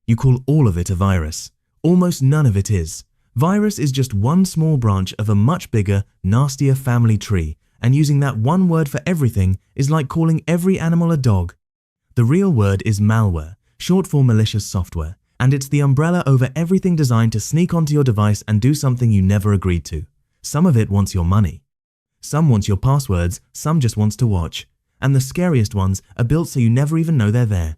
You call all of it a virus. Almost none of it is. Virus is just one small branch of a much bigger, nastier family tree, and using that one word for everything is like calling every animal a dog. The real word is malware, short for malicious software, and it's the umbrella over everything designed to sneak onto your device and do something you never agreed to. Some of it wants your money. Some wants your passwords, some just wants to watch. And the scariest ones are built so you never even know they're there.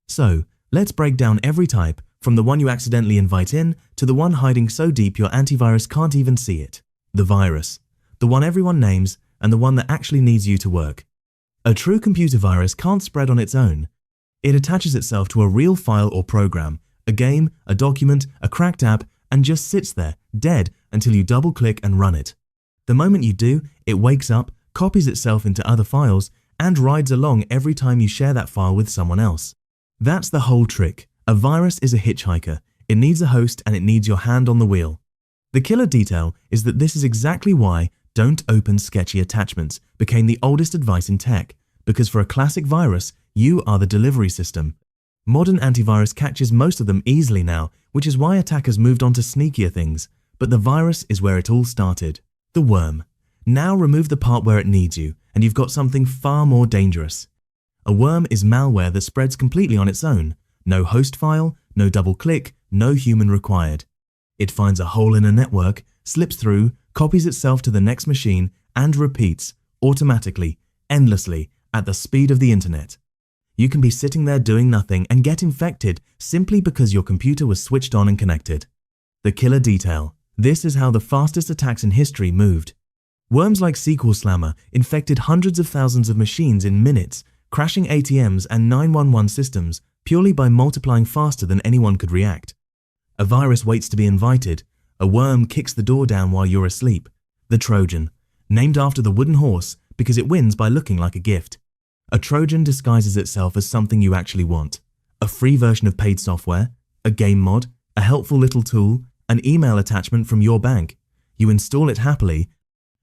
So, let's break down every type, from the one you accidentally invite in to the one hiding so deep your antivirus can't even see it. The virus. The one everyone names and the one that actually needs you to work. A true computer virus can't spread on its own. It attaches itself to a real file or program, a game, a document, a cracked app, and just sits there, dead, until you double-click and run it. The moment you do, it wakes up, copies itself into other files, and rides along every time you share that file with someone else. That's the whole trick. A virus is a hitchhiker. It needs a host and it needs your hand on the wheel. The killer detail is that this is exactly why "don't open sketchy attachments" became the oldest advice in tech, because for a classic virus, you are the delivery system. Modern antivirus catches most of them easily now, which is why attackers moved on to sneakier things. But the virus is where it all started. The worm. Now remove the part where it needs you, and you've got something far more dangerous. A worm is malware that spreads completely on its own. No host file, no double click, no human required. It finds a hole in a network, slips through, copies itself to the next machine, and repeats, automatically, endlessly, at the speed of the internet. You can be sitting there doing nothing and get infected simply because your computer was switched on and connected. The killer detail. This is how the fastest attacks in history moved. Worms like SQL Slammer infected hundreds of thousands of machines in minutes, crashing ATMs and 911 systems purely by multiplying faster than anyone could react. A virus waits to be invited. A worm kicks the door down while you're asleep. The Trojan, named after the wooden horse because it wins by looking like a gift. A Trojan disguises itself as something you actually want. A free version of paid software, a game mod, a helpful little tool, an email attachment from your bank. You install it happily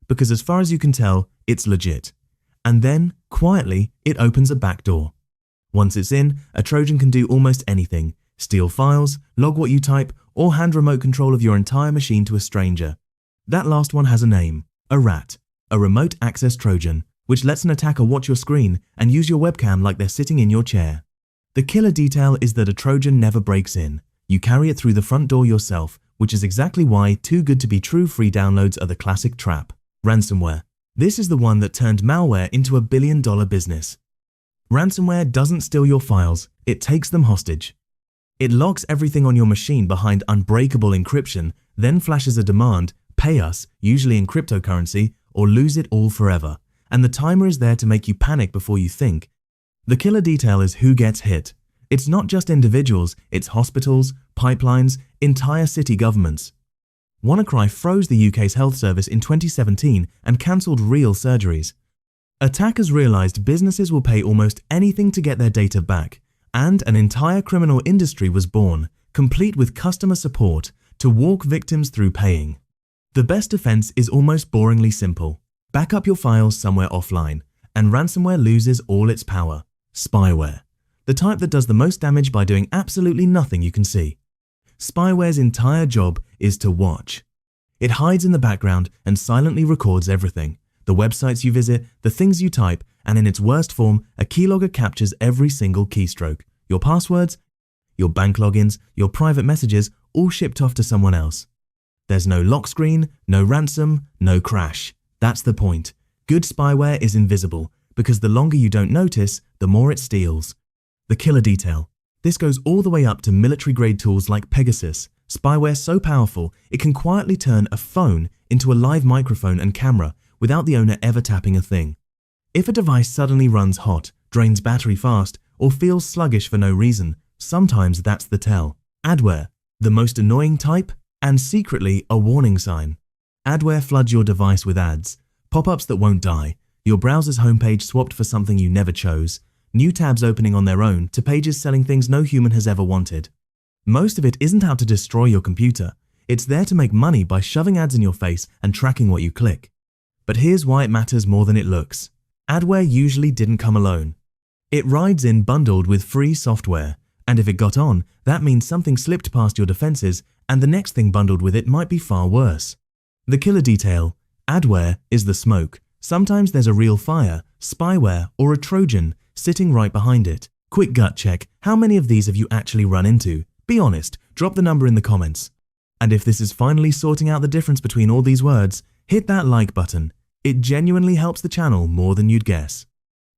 because as far as you can tell, it's legit. And then, quietly, it opens a back door. Once it's in, a Trojan can do almost anything. Steal files, log what you type, or hand remote control of your entire machine to a stranger. That last one has a name, a RAT, a remote access Trojan, which lets an attacker watch your screen and use your webcam like they're sitting in your chair. The killer detail is that a Trojan never breaks in. You carry it through the front door yourself, which is exactly why too good to be true free downloads are the classic trap. Ransomware. This is the one that turned malware into a billion-dollar business. Ransomware doesn't steal your files, it takes them hostage. It locks everything on your machine behind unbreakable encryption, then flashes a demand, pay us, usually in cryptocurrency, or lose it all forever. And the timer is there to make you panic before you think. The killer detail is who gets hit. It's not just individuals, it's hospitals, pipelines, entire city governments. WannaCry froze the UK's health service in 2017 and cancelled real surgeries. Attackers realised businesses will pay almost anything to get their data back, and an entire criminal industry was born, complete with customer support, to walk victims through paying. The best defense is almost boringly simple. Back up your files somewhere offline, and ransomware loses all its power. Spyware. The type that does the most damage by doing absolutely nothing you can see. Spyware's entire job is to watch. It hides in the background and silently records everything. The websites you visit, the things you type, and in its worst form, a keylogger captures every single keystroke. Your passwords, your bank logins, your private messages, all shipped off to someone else. There's no lock screen, no ransom, no crash. That's the point. Good spyware is invisible, because the longer you don't notice, the more it steals. The killer detail. This goes all the way up to military-grade tools like Pegasus. Spyware so powerful, it can quietly turn a phone into a live microphone and camera without the owner ever tapping a thing. If a device suddenly runs hot, drains battery fast, or feels sluggish for no reason, sometimes that's the tell. Adware, the most annoying type, and secretly a warning sign. Adware floods your device with ads, pop-ups that won't die, your browser's homepage swapped for something you never chose, new tabs opening on their own to pages selling things no human has ever wanted. Most of it isn't out to destroy your computer. It's there to make money by shoving ads in your face and tracking what you click. But here's why it matters more than it looks. Adware usually didn't come alone. It rides in bundled with free software, And if it got on, that means something slipped past your defenses, and the next thing bundled with it might be far worse. The killer detail: Adware is the smoke. Sometimes there's a real fire, spyware, or a Trojan sitting right behind it. Quick gut check: how many of these have you actually run into? Be honest, drop the number in the comments. And if this is finally sorting out the difference between all these words, hit that like button. It genuinely helps the channel more than you'd guess.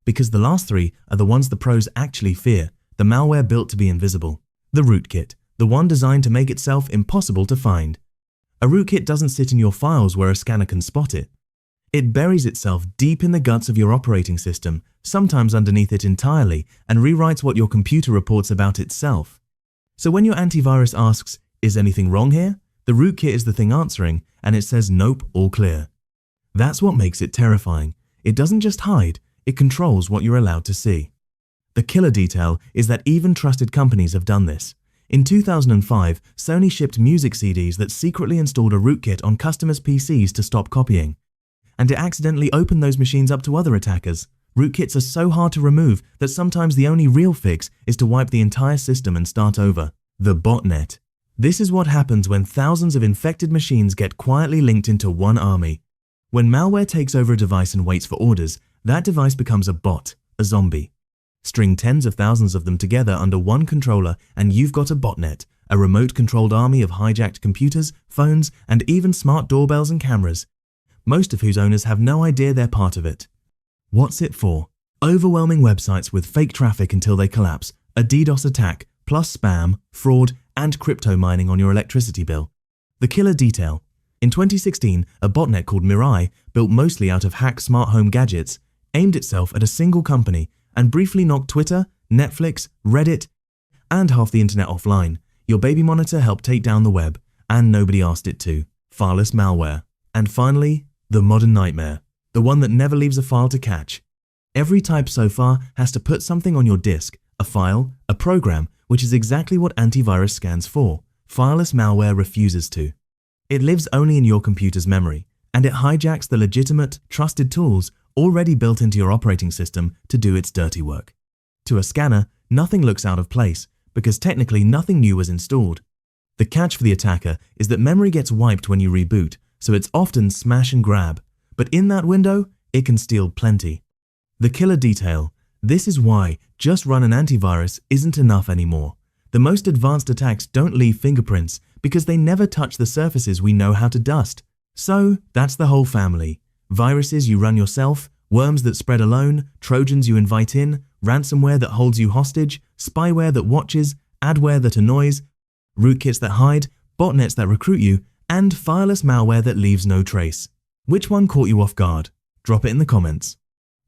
Because the last three are the ones the pros actually fear, the malware built to be invisible. The rootkit, the one designed to make itself impossible to find. A rootkit doesn't sit in your files where a scanner can spot it. It buries itself deep in the guts of your operating system, sometimes underneath it entirely, and rewrites what your computer reports about itself. So when your antivirus asks, "Is anything wrong here?" the rootkit is the thing answering, and it says, "Nope, all clear." That's what makes it terrifying. It doesn't just hide, it controls what you're allowed to see. The killer detail is that even trusted companies have done this. In 2005, Sony shipped music CDs that secretly installed a rootkit on customers' PCs to stop copying. And it accidentally opened those machines up to other attackers. Rootkits are so hard to remove that sometimes the only real fix is to wipe the entire system and start over. The botnet. This is what happens when thousands of infected machines get quietly linked into one army. When malware takes over a device and waits for orders, that device becomes a bot, a zombie. String tens of thousands of them together under one controller and you've got a botnet, a remote-controlled army of hijacked computers, phones, and even smart doorbells and cameras, most of whose owners have no idea they're part of it. What's it for? Overwhelming websites with fake traffic until they collapse, a DDoS attack, plus spam, fraud, and crypto mining on your electricity bill. The killer detail. In 2016, a botnet called Mirai, built mostly out of hacked smart home gadgets, aimed itself at a single company and briefly knocked Twitter, Netflix, Reddit, and half the internet offline. Your baby monitor helped take down the web, and nobody asked it to. Fileless malware. And finally, the modern nightmare, the one that never leaves a file to catch. Every type so far has to put something on your disk, a file, a program, which is exactly what antivirus scans for. Fileless malware refuses to. It lives only in your computer's memory, and it hijacks the legitimate, trusted tools already built into your operating system to do its dirty work. To a scanner, nothing looks out of place, because technically nothing new was installed. The catch for the attacker is that memory gets wiped when you reboot, so it's often smash and grab, but in that window, it can steal plenty. The killer detail. This is why just run an antivirus isn't enough anymore. The most advanced attacks don't leave fingerprints because they never touch the surfaces we know how to dust. So that's the whole family. Viruses you run yourself, worms that spread alone, Trojans you invite in, ransomware that holds you hostage, spyware that watches, adware that annoys, rootkits that hide, botnets that recruit you, and fileless malware that leaves no trace. Which one caught you off guard? Drop it in the comments.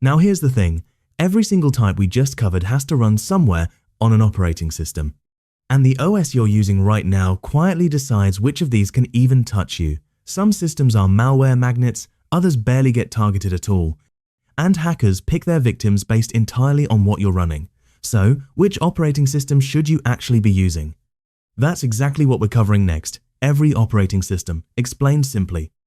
Now here's the thing, every single type we just covered has to run somewhere on an operating system. And the OS you're using right now quietly decides which of these can even touch you. Some systems are malware magnets, others barely get targeted at all. And hackers pick their victims based entirely on what you're running. So, which operating system should you actually be using? That's exactly what we're covering next. Every operating system, explained simply.